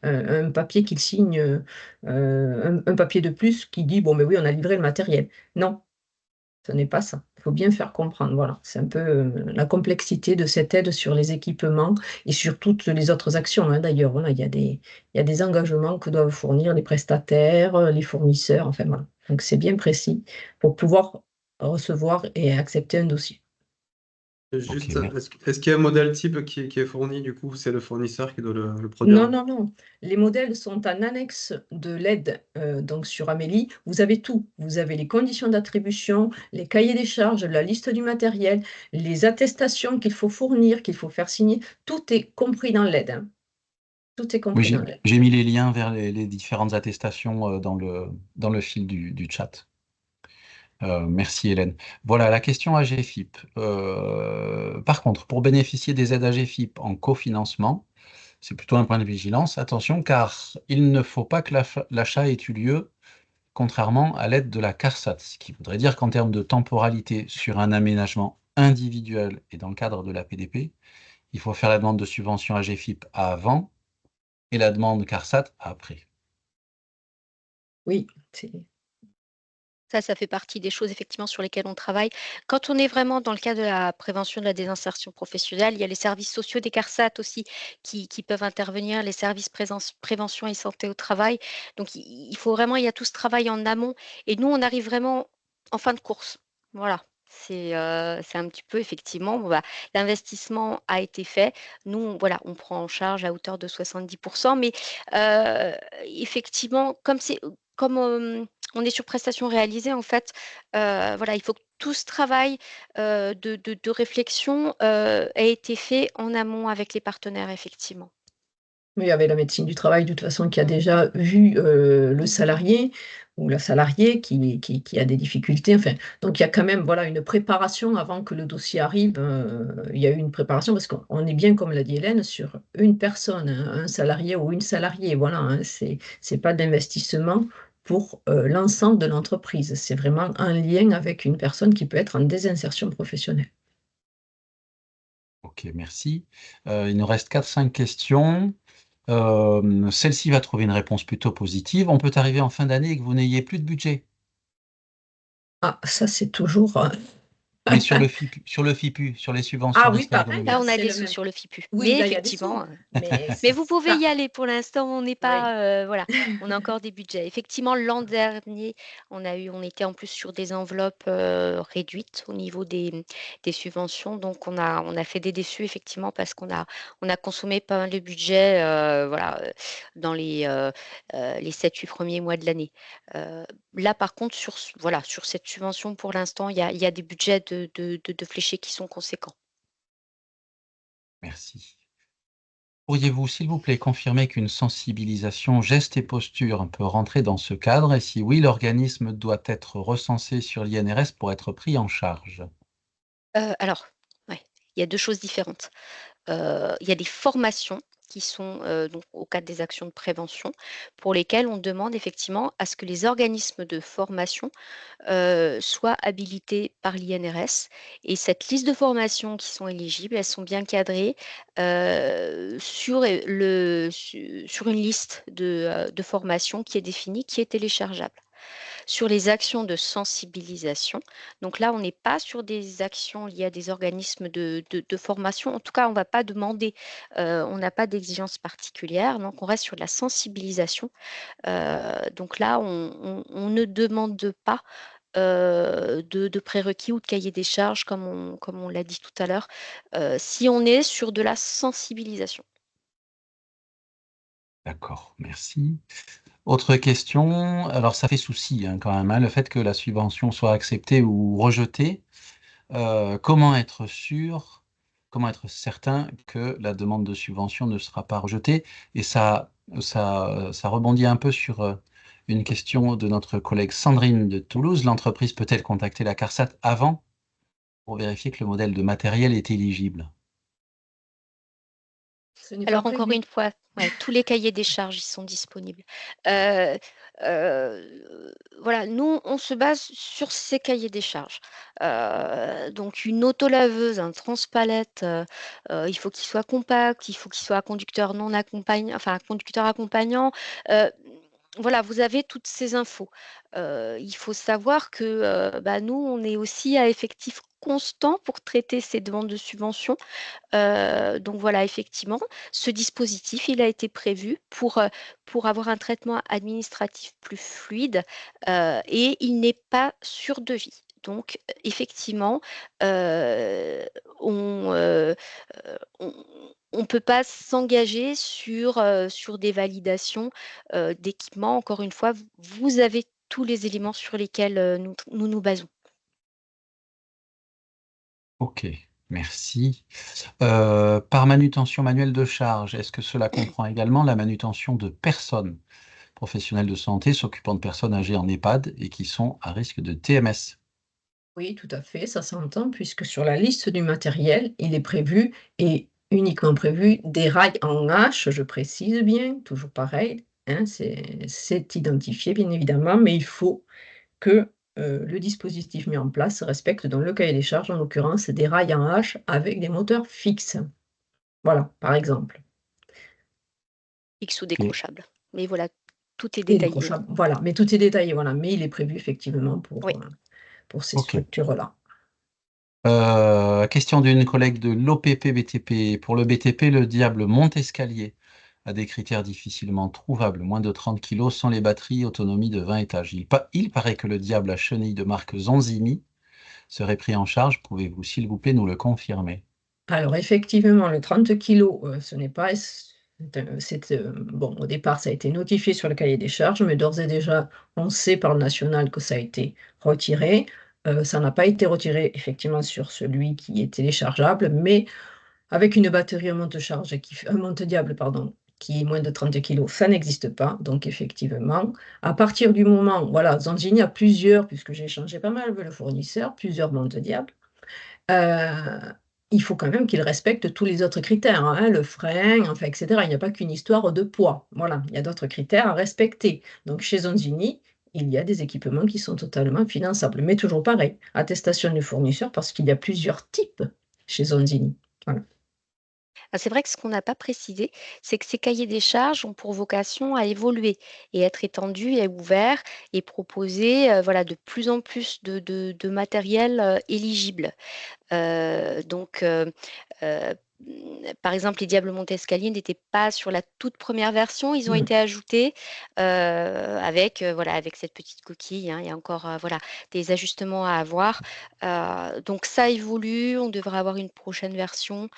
un papier qu'ils signent, un papier de plus qui dit: «Bon, ben oui, on a livré le matériel». Non, ce n'est pas ça. Il faut bien faire comprendre, voilà. C'est un peu, la complexité de cette aide sur les équipements et sur toutes les autres actions, hein, d'ailleurs. Voilà, il y a des engagements que doivent fournir les prestataires, les fournisseurs, enfin voilà. Donc c'est bien précis pour pouvoir recevoir et accepter un dossier. Ok, Juste, merci. est-ce qu'il y a un modèle type qui est fourni, du coup, c'est le fournisseur qui doit le Non, produire? non, non. Les modèles sont en annexe de l'aide, donc sur Amélie. Vous avez tout. Vous avez les conditions d'attribution, les cahiers des charges, la liste du matériel, les attestations qu'il faut fournir, qu'il faut faire signer. Tout est compris dans l'aide, hein. Tout est Oui, compris dans l'aide. j'ai mis les liens vers les différentes attestations dans le fil du chat. Merci Hélène. Voilà la question AGFIP. Par contre, pour bénéficier des aides AGFIP en cofinancement, c'est plutôt un point de vigilance. Attention, car il ne faut pas que l'achat ait eu lieu contrairement à l'aide de la CARSAT, ce qui voudrait dire qu'en termes de temporalité sur un aménagement individuel et dans le cadre de la PDP, il faut faire la demande de subvention AGFIP avant et la demande CARSAT après. Oui, c'est Ça fait partie des choses effectivement sur lesquelles on travaille. Quand on est vraiment dans le cadre de la prévention de la désinsertion professionnelle, il y a les services sociaux des CARSAT aussi qui peuvent intervenir, les services prévention et santé au travail. Donc il faut vraiment, il y a tout ce travail en amont et nous, on arrive vraiment en fin de course. Voilà. C'est un petit peu effectivement, bon, bah, l'investissement a été fait. Nous, voilà, on prend en charge à hauteur de 70 mais effectivement, comme, on est sur prestation réalisée en fait, voilà, il faut que tout ce travail, de réflexion, ait été fait en amont avec les partenaires effectivement. Oui, avec la médecine du travail, de toute façon, qui a déjà vu, le salarié ou la salariée qui a des difficultés, enfin, donc il y a quand même, voilà, une préparation avant que le dossier arrive, il y a eu une préparation parce qu'on est bien, comme l'a dit Hélène, sur une personne, un salarié ou une salariée, voilà, hein, c'est pas d'investissement pour, l'ensemble de l'entreprise. C'est vraiment un lien avec une personne qui peut être en désinsertion professionnelle. Ok, merci. Il nous reste 4-5 questions. Celle-ci va trouver une réponse plutôt positive. On peut arriver en fin d'année et que vous n'ayez plus de budget. Ah, ça, c'est toujours, Mais sur le FIPU, sur les subventions Ah oui, risques pareil, Là, ergonomiques. on a c'est des le sous même. sur le FIPU. Oui, Mais là, il y a des sous, effectivement, mais mais vous pouvez y ça, aller. Pour l'instant, on n'est oui. pas, voilà, on a encore des budgets. Effectivement, l'an dernier, on était en plus sur des enveloppes réduites au niveau des subventions. Donc, on a fait des déçus, effectivement, parce on a consommé pas mal de budget, voilà, dans les 7-8 premiers mois de l'année. Là, par contre, voilà, sur cette subvention, pour l'instant, il y a des budgets de fléchés qui sont conséquents. Merci. Pourriez-vous, s'il vous plaît, confirmer qu'une sensibilisation gestes et postures peut rentrer dans ce cadre et si oui, l'organisme doit être recensé sur l'INRS pour être pris en charge? Alors, ouais, il y a 2 choses différentes. Il y a des formations qui sont, donc au cadre des actions de prévention, pour lesquelles on demande effectivement à ce que les organismes de formation, soient habilités par l'INRS et cette liste de formations qui sont éligibles, elles sont bien cadrées, sur une liste de formations qui est définie, qui est téléchargeable. Sur les actions de sensibilisation, donc là, on n'est pas sur des actions liées à des organismes de formation. En tout cas, on ne va pas demander, on n'a pas d'exigence particulière, donc on reste sur de la sensibilisation. Donc là, on ne demande pas, de prérequis ou de cahier des charges comme on l'a dit tout à l'heure, si on est sur de la sensibilisation. D'accord, merci. Autre question, alors ça fait souci hein, quand même, hein, le fait que la subvention soit acceptée ou rejetée. Comment être sûr, comment être certain que la demande de subvention ne sera pas rejetée? Et ça rebondit un peu sur une question de notre collègue Sandrine de Toulouse. L'entreprise peut-elle contacter la CARSAT avant pour vérifier que le modèle de matériel est éligible? Ce n'est pas Alors encore prévu. une fois, ouais, tous les cahiers des charges, ils sont disponibles. Heu voilà, nous, on se base sur ces cahiers des charges. Donc une autolaveuse, un transpalette, il faut qu'il soit compact, il faut qu'il soit à conducteur non accompagnant, enfin, à conducteur accompagnant. Heu, voilà, vous avez toutes ces infos. Il faut savoir que, bah, nous, on est aussi à effectif constant pour traiter ces demandes de subventions. Donc voilà, effectivement, ce dispositif, il a été prévu pour avoir un traitement administratif plus fluide, et il n'est pas sur devis. Donc effectivement, heu, on, heu on on peut pas s'engager sur des validations, d'équipements. Encore une fois, vous avez tous les éléments sur lesquels, nous basons. OK, merci. Par manutention manuelle de charge, est-ce que cela comprend également la manutention de personnes, professionnels de santé s'occupant de personnes âgées en EHPAD et qui sont à risque de TMS? Oui, tout à fait, ça s'entend puisque sur la liste du matériel, il est prévu et uniquement prévu des rails en H, je précise bien, toujours pareil, hein, c'est identifié bien évidemment, mais il faut que, le dispositif mis en place respecte dans le cahier des charges, en l'occurrence, des rails en H avec des moteurs fixes. Voilà, par exemple. X ou OK, décrochable. Mais voilà, tout est Et détaillé, hein. décrochable, voilà, mais tout est détaillé, voilà, mais il est prévu effectivement Oui. pour ces OK. structures-là. Question d'une collègue de l'OPP-BTP. Pour le BTP, le Diable Montescalier a des critères difficilement trouvables, moins de 30 kilos sans les batteries, autonomie de 20 étages. Il paraît que le Diable à chenilles de marque Zonzini serait pris en charge. Pouvez-vous, s'il vous plaît, nous le confirmer? Alors effectivement, le 30 kilos, ce n'est pas bon, au départ, ça a été notifié sur le cahier des charges, mais d'ores et déjà, on sait par le national que ça a été retiré. Ça n'a pas été retiré effectivement sur celui qui est téléchargeable, mais avec une batterie à monte-charge un monte-diable pardon, qui est moins de 30 kilos, ça n'existe pas. Donc effectivement, à partir du moment voilà, Zanzini a plusieurs, puisque j'ai échangé pas mal avec le fournisseur, plusieurs monte-diables. Il faut quand même qu'il respecte tous les autres critères, hein, le frein, enfin et cetera. Il n'y a pas qu'une histoire de poids. Voilà, il y a d'autres critères à respecter. Donc chez Zonzini, il y a des équipements qui sont totalement finançables, mais toujours pareil, attestation du fournisseur parce qu'il y a plusieurs types chez Zonzini. Voilà. C'est vrai que ce qu'on n'a pas précisé, c'est que ces cahiers des charges ont pour vocation à évoluer et être étendus et ouverts et proposer voilà, de plus en plus de matériel éligible. Donc, par exemple, les Diables Monte-Escalier n'étaient pas sur la toute première version. Ils ont été ajoutés avec, voilà, avec cette petite coquille, hein. Il y a encore voilà, des ajustements à avoir. Donc, ça évolue. On devrait avoir une prochaine version.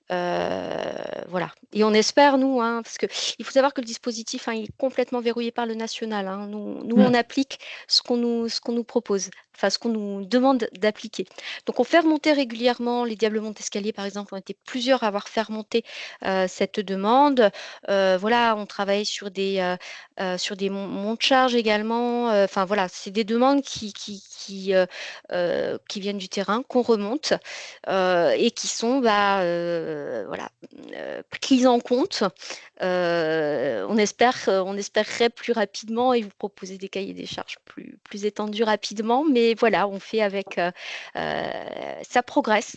Voilà. Et on espère, nous, hein, parce qu'il faut savoir que le dispositif, hein, il est complètement verrouillé par le national, hein. Nous, on applique ce qu'on nous propose, enfin ce qu'on nous demande d'appliquer. Donc, on fait remonter régulièrement, les Diables Monte-Escalier, par exemple, ont été plusieurs à avoir fait remonter cette demande. Voilà, on travaille sur des monts de charge également. Enfin, voilà, c'est des demandes qui viennent du terrain, qu'on remonte et qui sont voilà, prises en compte. On espérerait plus rapidement et vous proposer des cahiers des charges plus étendus rapidement, mais voilà, on fait avec. Ça progresse,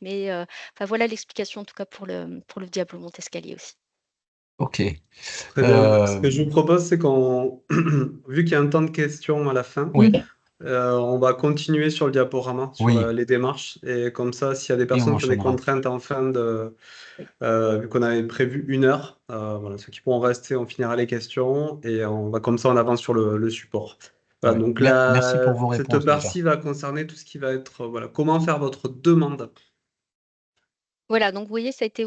mais enfin, voilà l'explication en tout cas pour le Diable Monte-Escalier aussi. Ok. Très bien. Ce que je vous propose, c'est qu'on, vu qu'il y a un temps de questions à la fin, Oui, on va continuer sur le diaporama, sur oui, les démarches. Et comme ça, s'il y a des et on personnes qui ont des enchaînera. contraintes en fin de, vu qu'on avait prévu 1 heure, voilà, ceux qui pourront rester, on finira les questions et on va comme ça, on avance sur le support. Voilà, Ouais. donc Merci pour vos cette réponses déjà. partie va concerner tout ce qui va être, voilà, comment faire votre demande. Voilà, donc vous voyez, ça a été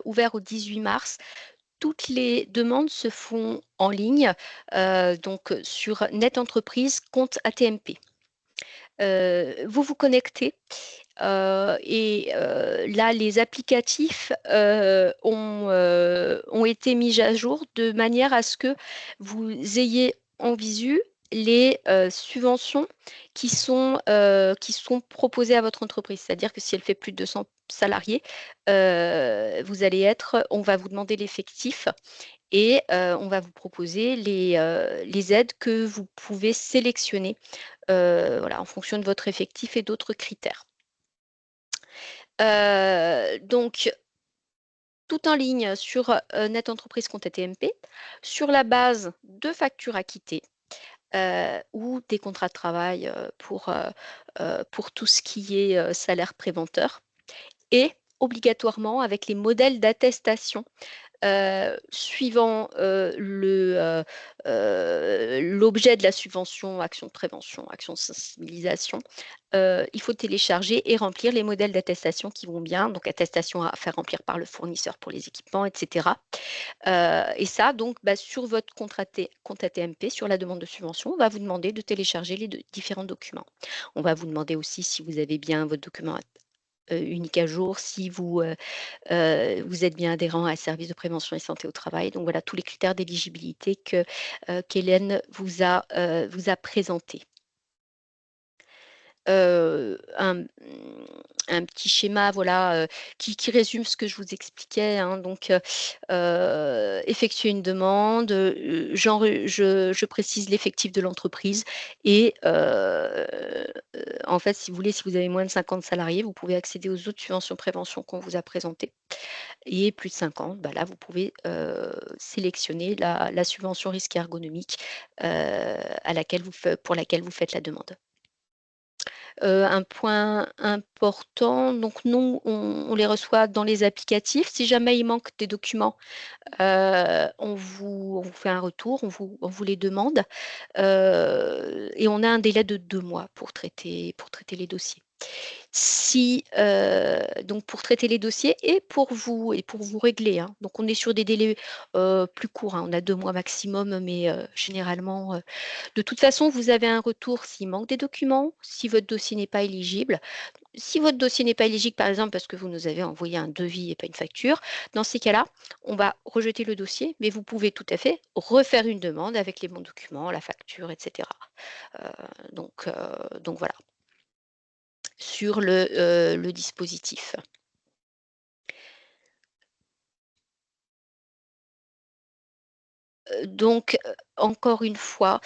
ouvert au 18 mars. Toutes les demandes se font en ligne, donc sur Net Entreprise, compte ATMP. Vous vous connectez et là, les applicatifs ont été mis à jour de manière à ce que vous ayez en visu les subventions qui sont proposées à votre entreprise. C'est-à-dire que si elle fait plus de 200 salariés, on va vous demander l'effectif et on va vous proposer les aides que vous pouvez sélectionner voilà, en fonction de votre effectif et d'autres critères. Donc, tout en ligne sur Net Entreprise Compte ATMP, sur la base de factures acquittées ou des contrats de travail pour tout ce qui est salaire préventeur et obligatoirement avec les modèles d'attestation suivant l'objet de la subvention, action de prévention, action de sensibilisation, il faut télécharger et remplir les modèles d'attestation qui vont bien, donc attestation à faire remplir par le fournisseur pour les équipements, etc. Et ça, donc, sur votre compte ATMP, sur la demande de subvention, on va vous demander de télécharger les différents documents. On va vous demander aussi si vous avez bien votre document unique à jour, si vous êtes bien adhérent à un service de prévention et santé au travail. Donc voilà tous les critères d'éligibilité qu'Hélène vous a présentés. Un petit schéma voilà, qui résume ce que je vous expliquais, hein. Donc, effectuer une demande, je précise l'effectif de l'entreprise et en fait, si vous voulez, si vous avez moins de 50 salariés, vous pouvez accéder aux autres subventions prévention qu'on vous a présentées et plus de 50, là, vous pouvez sélectionner la subvention risque ergonomique pour laquelle vous faites la demande. Un point important, donc nous, on les reçoit dans les applicatifs. Si jamais il manque des documents, on vous fait un retour, on vous les demande et on a un délai de 2 mois pour traiter les dossiers. Donc pour traiter les dossiers et pour vous régler, hein. Donc on est sur des délais plus courts, hein. On a 2 mois maximum, mais généralement, de toute façon, vous avez un retour s'il manque des documents, si votre dossier n'est pas éligible. Si votre dossier n'est pas éligible, par exemple, parce que vous nous avez envoyé un devis et pas une facture, dans ces cas-là, on va rejeter le dossier, mais vous pouvez tout à fait refaire une demande avec les bons documents, la facture, etc. Donc voilà, sur le dispositif. Donc, encore une fois,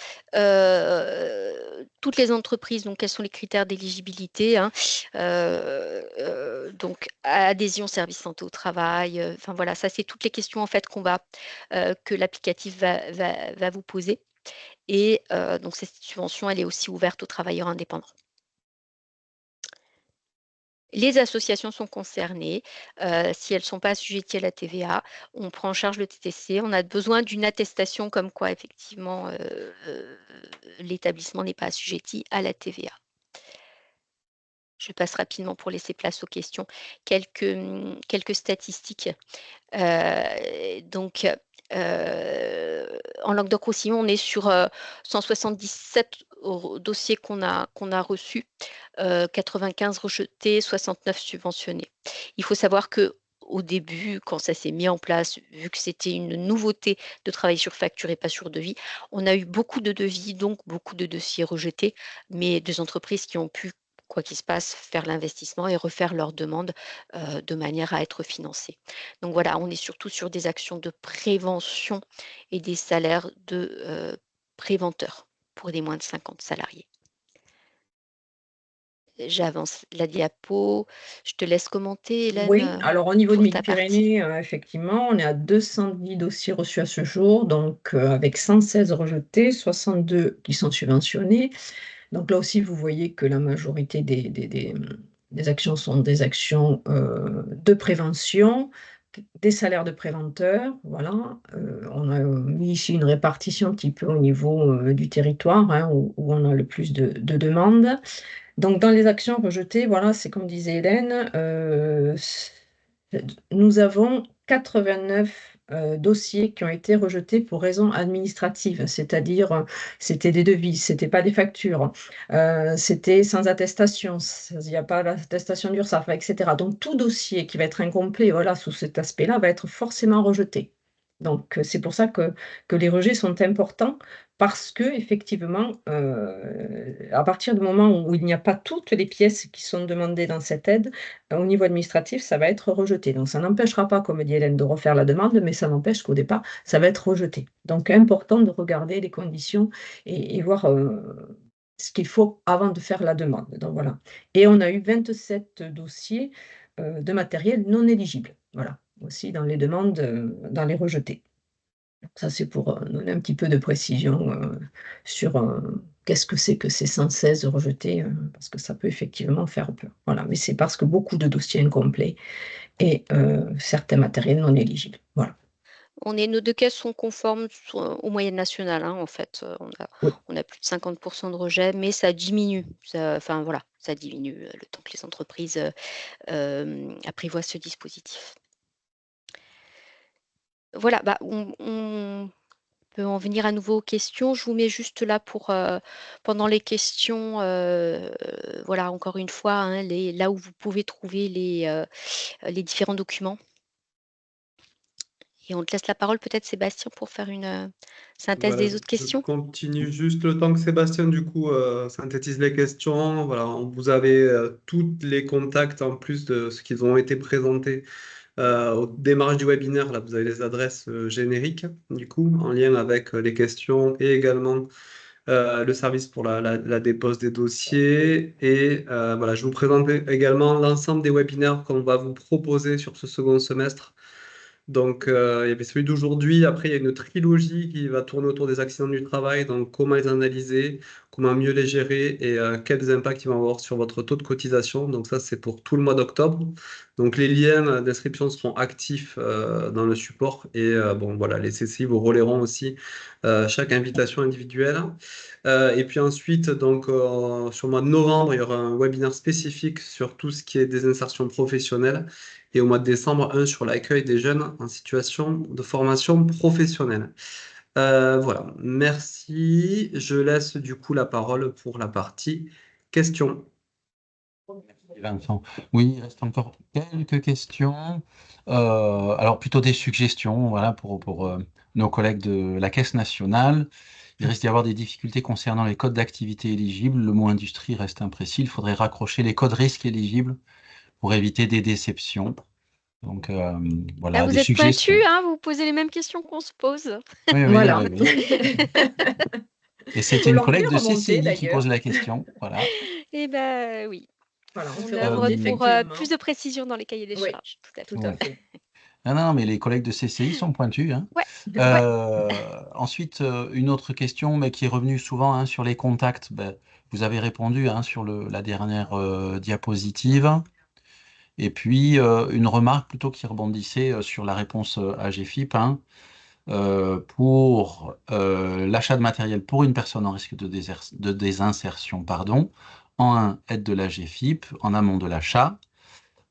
toutes les entreprises, donc quels sont les critères d'éligibilité, hein, donc adhésion, service santé au travail, enfin voilà, ça c'est toutes les questions en fait que l'applicatif va vous poser. Et donc cette subvention, elle est aussi ouverte aux travailleurs indépendants. Les associations sont concernées. Si elles ne sont pas assujetties à la TVA, on prend en charge le TTC. On a besoin d'une attestation comme quoi, effectivement, l'établissement n'est pas assujetti à la TVA. Je passe rapidement pour laisser place aux questions. Quelques statistiques. Donc, en Languedoc-Roussillon, on est sur 177 dossiers qu'on a reçus, 95 rejetés, 69 subventionnés. Il faut savoir qu'au début, quand ça s'est mis en place, vu que c'était une nouveauté de travailler sur facture et pas sur devis, on a eu beaucoup de devis, donc beaucoup de dossiers rejetés, mais des entreprises qui ont pu, quoi qu'il se passe, faire l'investissement et refaire leur demande de manière à être financées. Donc voilà, on est surtout sur des actions de prévention et des salaires de préventeurs pour des moins de 50 salariés. J'avance la diapo. Je te laisse commenter, Hélène, Oui, alors au niveau de pour ta partie. Midi-Pyrénées, effectivement, on est à 210 dossiers reçus à ce jour, donc avec 116 rejetés, 62 qui sont subventionnés. Donc là aussi, vous voyez que la majorité des actions sont des actions de prévention, des salaires de préventeurs. Voilà. On a mis ici une répartition un petit peu au niveau du territoire, hein, où on a le plus de demandes. Donc, dans les actions rejetées, voilà, c'est comme disait Hélène, nous avons 89 dossiers qui ont été rejetés pour raisons administratives, c'est-à-dire c'était des devis, c'était pas des factures, c'était sans attestation, il n'y a pas l'attestation d'URSSAF, etc. Donc, tout dossier qui va être incomplet, voilà, sous cet aspect-là, va être forcément rejeté. Donc, c'est pour ça que les rejets sont importants parce que effectivement, à partir du moment où il n'y a pas toutes les pièces qui sont demandées dans cette aide, au niveau administratif, ça va être rejeté. Donc ça n'empêchera pas, comme dit Hélène, de refaire la demande, mais ça n'empêche qu'au départ, ça va être rejeté. Donc important de regarder les conditions et voir ce qu'il faut avant de faire la demande. Donc voilà. Et on a eu 27 dossiers de matériel non éligible. Voilà, aussi dans les demandes, dans les rejetés. Ça, c'est pour donner un petit peu de précision sur qu'est-ce que c'est que ces 116 rejetés, parce que ça peut effectivement faire peur. Voilà, mais c'est parce que beaucoup de dossiers incomplets et certains matériels non éligibles. Voilà. Nos deux caisses sont conformes aux moyennes nationales, hein, en fait. Oui. On a plus de 50% de rejets, mais ça diminue. Enfin voilà, ça diminue le temps que les entreprises apprivoisent ce dispositif. Voilà, bah, on peut en venir à nouveau aux questions. Je vous mets juste là pour pendant les questions, voilà, encore une fois, hein, là où vous pouvez trouver les différents documents. Et on te laisse la parole peut-être, Sébastien, pour faire une synthèse Voilà, des autres je questions. continue juste le temps que Sébastien, du coup, synthétise les questions. Voilà, vous avez tous les contacts en plus de ce qu'ils ont été présentés au démarrage du webinaire. Là, vous avez les adresses génériques, du coup, en lien avec les questions et également le service pour la dépose des dossiers. Et voilà, je vous présente également l'ensemble des webinaires qu'on va vous proposer sur ce second semestre. Donc, il y avait celui d'aujourd'hui. Après, il y a une trilogie qui va tourner autour des accidents du travail. Donc, comment les analyser, comment mieux les gérer et quels impacts ils vont avoir sur votre taux de cotisation. Donc, ça, c'est pour tout le mois d'octobre. Donc, les liens d'inscription seront actifs dans le support. Et bon, voilà, les CCI vous relayeront aussi chaque invitation individuelle. Et puis ensuite, donc, sur le mois de novembre, il y aura un webinaire spécifique sur tout ce qui est des insertions professionnelles. Et au mois de décembre, un sur l'accueil des jeunes en situation de formation professionnelle. Voilà, merci. Je laisse du coup la parole pour la partie questions. Vincent. Oui, il reste encore quelques questions. Alors plutôt des suggestions, voilà, pour nos collègues de la Caisse nationale. Il risque d'y avoir des difficultés concernant les codes d'activité éligibles. Le mot industrie reste imprécis. Il faudrait raccrocher les codes risques éligibles pour éviter des déceptions. Donc, Là, voilà, vous des êtes suggestions. pointu, hein, vous posez les mêmes questions qu'on se pose. Oui, oui, Voilà. oui, oui. Et c'est Vous une leur collègue fait de remonter CCI qui d'ailleurs. pose la question. Voilà. Eh ben oui, Voilà, on on fait œuvre remonter pour effectivement. plus de précision dans les cahiers des Oui, charges, tout à fait. tout Ouais. à fait. Non, non, mais les collègues de CCI sont pointus, hein. Ouais, Ensuite, une autre question, mais qui est revenue souvent, hein, sur les contacts. Ben, vous avez répondu, hein, sur la dernière diapositive. Et puis, une remarque plutôt qui rebondissait sur la réponse AGFIP, hein, pour l'achat de matériel pour une personne en risque de désinsertion, pardon, en 1, aide de la GFIP en amont de l'achat,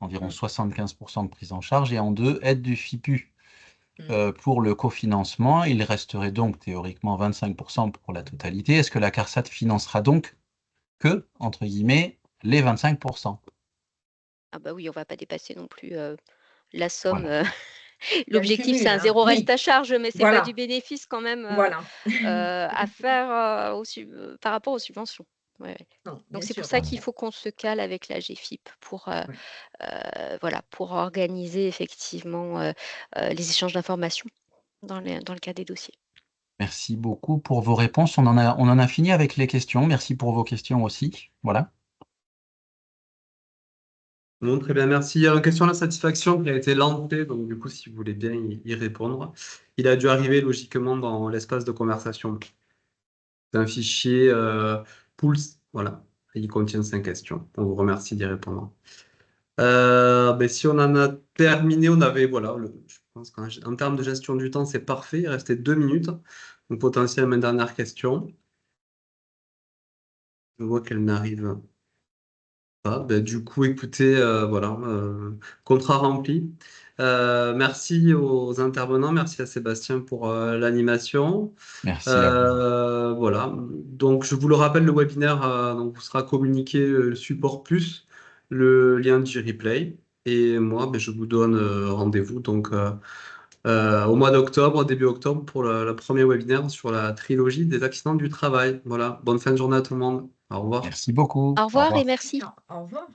environ 75% de prise en charge, et en 2, aide du FIPU. Pour le cofinancement, il resterait donc théoriquement 25% pour la totalité. Est-ce que la CARSAT financera donc que, entre guillemets, les 25%? Ah bah oui, on va pas dépasser non plus la somme. Voilà. Il y a un L'objectif, c'est cumul, un hein. zéro reste Oui, à charge, mais c'est pas du voilà, bénéfice quand même voilà. à faire par rapport aux subventions. Ouais, ouais. Non, Donc bien c'est pour sûr. ça Voilà. qu'il faut qu'on se cale avec la GFIP pour, Oui. voilà, pour organiser effectivement les échanges d'informations dans le cas des dossiers. Merci beaucoup pour vos réponses. On en a fini avec les questions. Merci pour vos questions aussi. Voilà. Bon, très bien, merci. Il y a une question de la satisfaction qui a été lancée, donc du coup, si vous voulez bien y répondre, il a dû arriver logiquement dans l'espace de conversation. C'est un fichier Pulse, voilà, il contient 5 questions. On vous remercie d'y répondre. Ben, si on en a terminé, on avait, voilà, je pense qu'en termes de gestion du temps, c'est parfait. Il restait 2 minutes. Donc, potentiellement, une dernière question. Je vois qu'elle n'arrive pas. Ben, du coup, écoutez, voilà, contrat rempli. Merci aux intervenants, merci à Sébastien pour l'animation. Merci à vous. Voilà, donc je vous le rappelle, le webinaire donc, vous sera communiqué le support plus le lien du replay. Et moi, ben, je vous donne rendez-vous donc au mois d'octobre, début octobre, pour le premier webinaire sur la trilogie des accidents du travail. Voilà, bonne fin de journée à tout le monde. Au revoir. Merci beaucoup. Au Au revoir et revoir. merci. Au revoir.